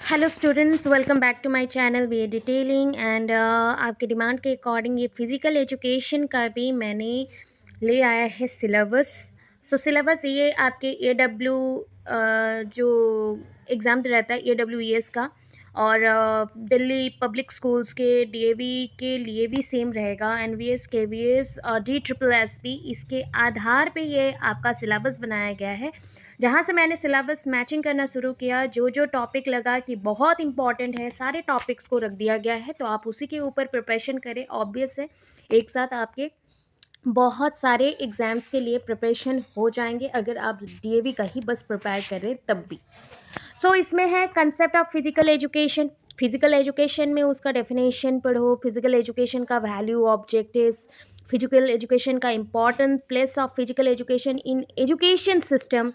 Hello students, welcome back to my channel we detailing and आपके demand के according ये physical education का भी मैंने ले आया है सिलेबस। सिलेबस ये आपके जो एग्ज़ाम रहता है AWES का और दिल्ली पब्लिक स्कूल्स के DAV के लिए भी सेम रहेगा। NVS KVS DSSS इसके आधार पे ये आपका सिलेबस बनाया गया है। जहाँ से मैंने सिलेबस मैचिंग करना शुरू किया, जो जो टॉपिक लगा कि बहुत इंपॉर्टेंट है, सारे टॉपिक्स को रख दिया गया है, तो आप उसी के ऊपर प्रिपरेशन करें। ऑब्वियस है, एक साथ आपके बहुत सारे एग्ज़ाम्स के लिए प्रिपरेशन हो जाएंगे अगर आप DAV का ही बस प्रिपेयर करें तब भी। इसमें है concept of physical education. Physical education में उसका डेफिनेशन पढ़ो, फिजिकल एजुकेशन का वैल्यू, ऑब्जेक्टिव्स, फिजिकल एजुकेशन का importance, place of physical education in education system,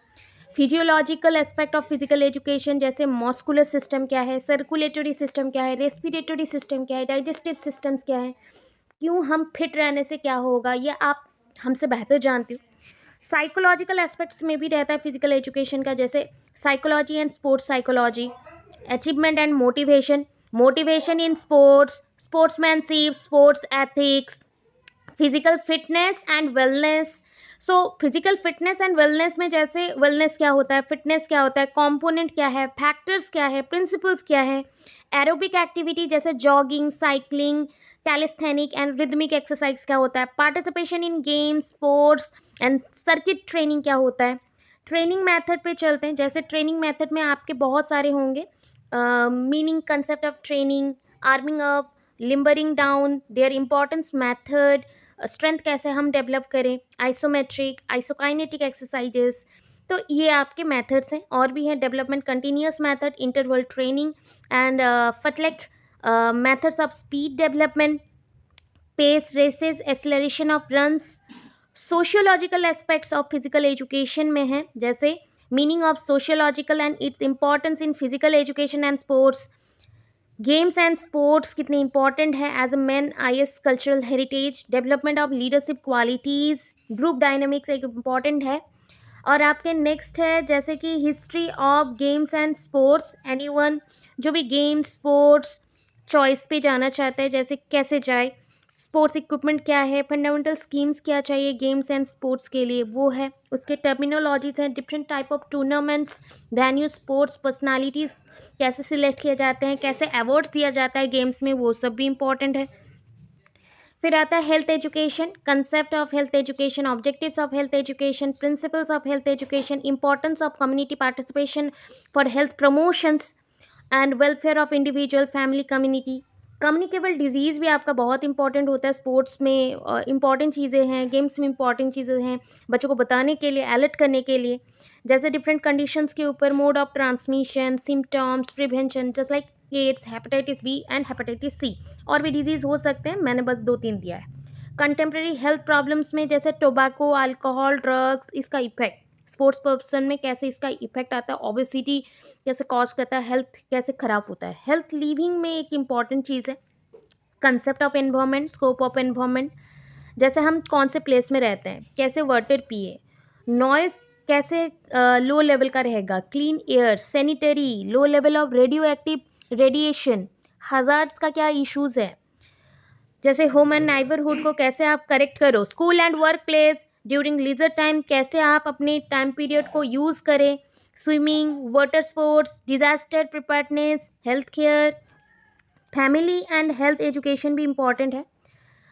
physiological aspect of physical education जैसे मॉस्कुलर सिस्टम क्या है, सर्कुलेटरी सिस्टम क्या है, रेस्पिरेटरी सिस्टम क्या है, डाइजेस्टिव सिस्टम्स क्या है, क्यों हम फिट रहने से क्या होगा, ये आप हमसे बेहतर जानते हो। साइकोलॉजिकल एस्पेक्ट्स में भी रहता है फिजिकल एजुकेशन का, जैसे psychology and sports psychology, achievement and motivation, motivation in sports, sportsmanship, sports ethics, physical fitness and wellness. Physical fitness and wellness में जैसे वेलनेस क्या होता है, फिटनेस क्या होता है, कंपोनेंट क्या है, फैक्टर्स क्या है, प्रिंसिपल्स क्या है, एरोबिक एक्टिविटी जैसे jogging, cycling, calisthenic and rhythmic exercise क्या होता है, participation in games, sports and circuit training क्या होता है। ट्रेनिंग मेथड पे चलते हैं, जैसे ट्रेनिंग मेथड में आपके बहुत सारे होंगे। Meaning, concept of training, arming up, limbering down, their importance, method, strength कैसे हम डेवलप करें, आइसोमेट्रिक, आइसोकाइनेटिक एक्सरसाइजेस। तो ये आपके मेथड्स हैं। और भी हैं development continuous method, interval training and fartlek methods of speed development, pace races, acceleration of runs. Sociological aspects of physical education में है, जैसे meaning of sociological and its importance in physical education and sports, games and sports कितने important है as a man, IS cultural heritage, development of leadership qualities, group dynamics एक important है। और आपके next है जैसे कि history of games and sports, anyone जो भी गेम्स स्पोर्ट्स चॉइस पे जाना चाहता है जैसे कैसे जाए, स्पोर्ट्स इक्विपमेंट क्या है, फंडामेंटल स्कीम्स क्या चाहिए गेम्स एंड स्पोर्ट्स के लिए, वो है। उसके टर्मिनोलॉजीज हैं, different type of tournaments, venue, sports personalities कैसे सिलेक्ट किए जाते हैं, कैसे अवार्ड्स दिया जाता है गेम्स में, वो सब भी इम्पॉर्टेंट है। फिर आता है health education, concept of health education, objectives of health education, principles of health education, importance of community participation for health promotions and welfare of individual, family, community. Communicable disease भी आपका बहुत इंपॉर्टेंट होता है। Sports में important चीज़ें हैं, games में important चीज़ें हैं बच्चों को बताने के लिए, अलर्ट करने के लिए, जैसे डिफरेंट कंडीशंस के ऊपर, mode of transmission, symptoms, prevention, just like AIDS, hepatitis B and hepatitis C। और भी डिजीज़ हो सकते हैं, मैंने बस 2-3 दिया है। कंटेम्प्रेरी हेल्थ प्रॉब्लम्स में जैसे टोबैको, अल्कोहल, ड्रग्स, इसका इफेक्ट स्पोर्ट्स पर्सन में कैसे इसका इफेक्ट आता है, ओबेसिटी कैसे कॉज करता है, हेल्थ कैसे ख़राब होता है। हेल्थ लिविंग में एक इम्पॉर्टेंट चीज़ है concept of environment, scope of environment, जैसे हम कौन से प्लेस में रहते हैं, कैसे वाटर पिए, नॉइज़ कैसे लो लेवल का रहेगा, clean air, sanitary, low level of radio active radiation, hazards का क्या इश्यूज़ है, जैसे होम एंड नाइबरहुड को कैसे आप करेक्ट करो, school and work place during leisure time कैसे आप अपने टाइम पीरियड को यूज़ करें, swimming, water sports, disaster preparedness, health care, family and health education भी इम्पॉर्टेंट है।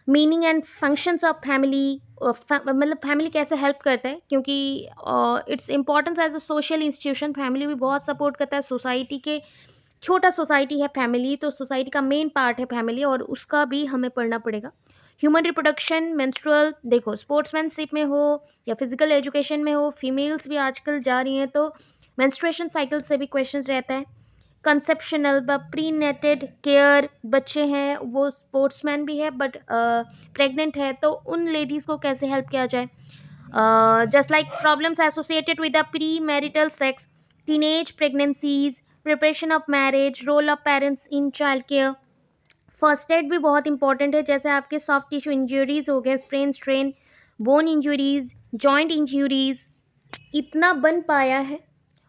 Meaning and functions of family, मतलब फैमिली कैसे हेल्प करता है, क्योंकि its importance as a social institution, family भी बहुत सपोर्ट करता है सोसाइटी के। छोटा सोसाइटी है फैमिली, तो सोसाइटी का मेन पार्ट है फैमिली, और उसका भी हमें पढ़ना पड़ेगा। ह्यूमन रिप्रोडक्शन, मेंस्ट्रुअल, देखो स्पोर्ट्समैनशिप में हो या फिजिकल एजुकेशन में हो, फीमेल्स भी आजकल जा रही हैं, तो मेंस्ट्रुएशन साइकिल से भी क्वेश्चंस रहता है। कंसेप्शनल व प्री नेटेड केयर, बच्चे हैं वो स्पोर्ट्समैन भी है बट प्रेग्नेंट है, तो उन लेडीज़ को कैसे हेल्प किया जाए। Just like problems associated with the premarital sex, teenage pregnancies, preparation of marriage, role of parents in child care. First aid भी बहुत इंपॉर्टेंट है, जैसे आपके सॉफ्ट टिश्यू इंजरीज हो गए, sprain strain, bone injuries, joint injuries, इतना बन पाया है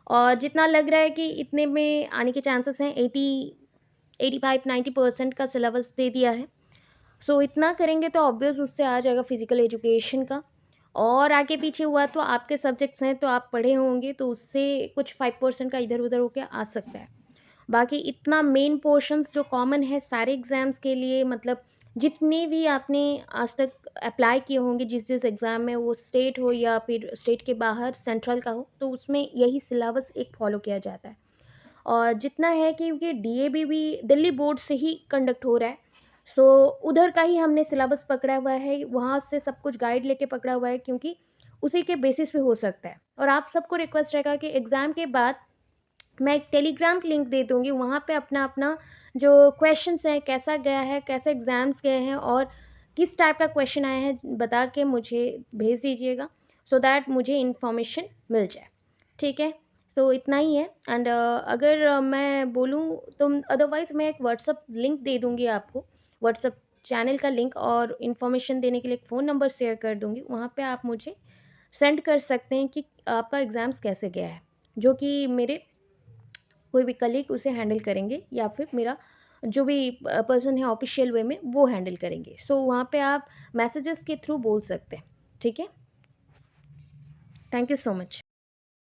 और जितना लग रहा है कि इतने में आने के चांसेस हैं, 85-90% का सिलेबस दे दिया है। सो इतना करेंगे तो ऑब्वियस उससे आ जाएगा फिजिकल एजुकेशन का। और आगे पीछे हुआ तो आपके सब्जेक्ट्स हैं, तो आप पढ़े होंगे, तो उससे कुछ 5% का इधर उधर होके आ सकता है। बाकी इतना मेन पोर्शंस जो कॉमन है सारे एग्ज़ाम्स के लिए, मतलब जितने भी आपने आज तक अप्लाई किए होंगे जिस जिस एग्ज़ाम में, वो स्टेट हो या फिर स्टेट के बाहर सेंट्रल का हो, तो उसमें यही सिलेबस एक फॉलो किया जाता है। और जितना है क्योंकि डीएवी भी दिल्ली बोर्ड से ही कंडक्ट हो रहा है, सो उधर का ही हमने सिलेबस पकड़ा हुआ है, वहाँ से सब कुछ गाइड लेके पकड़ा हुआ है, क्योंकि उसी के बेसिस पे हो सकता है। और आप सबको रिक्वेस्ट रहेगा कि एग्ज़ाम के बाद मैं एक टेलीग्राम लिंक दे दूँगी, वहाँ पे अपना अपना जो क्वेश्चंस हैं, कैसा गया है, कैसे एग्ज़ाम्स गए हैं और किस टाइप का क्वेश्चन आया है, बता के मुझे भेज दीजिएगा, सो दैट मुझे इन्फॉर्मेशन मिल जाए। ठीक है? सो इतना ही है। एंड अगर मैं बोलूँ तो अदरवाइज़ मैं एक व्हाट्सअप लिंक दे दूँगी आपको, व्हाट्सअप चैनल का लिंक, और इन्फॉर्मेशन देने के लिए एक फ़ोन नंबर शेयर कर दूँगी। वहाँ पे आप मुझे सेंड कर सकते हैं कि आपका एग्ज़ाम्स कैसे गया है, जो कि मेरे कोई भी कलीग उसे हैंडल करेंगे, या फिर मेरा जो भी पर्सन है ऑफिशियल वे में वो हैंडल करेंगे। सो वहाँ पे आप मैसेजेस के थ्रू बोल सकते हैं। ठीक है? Thank you so much.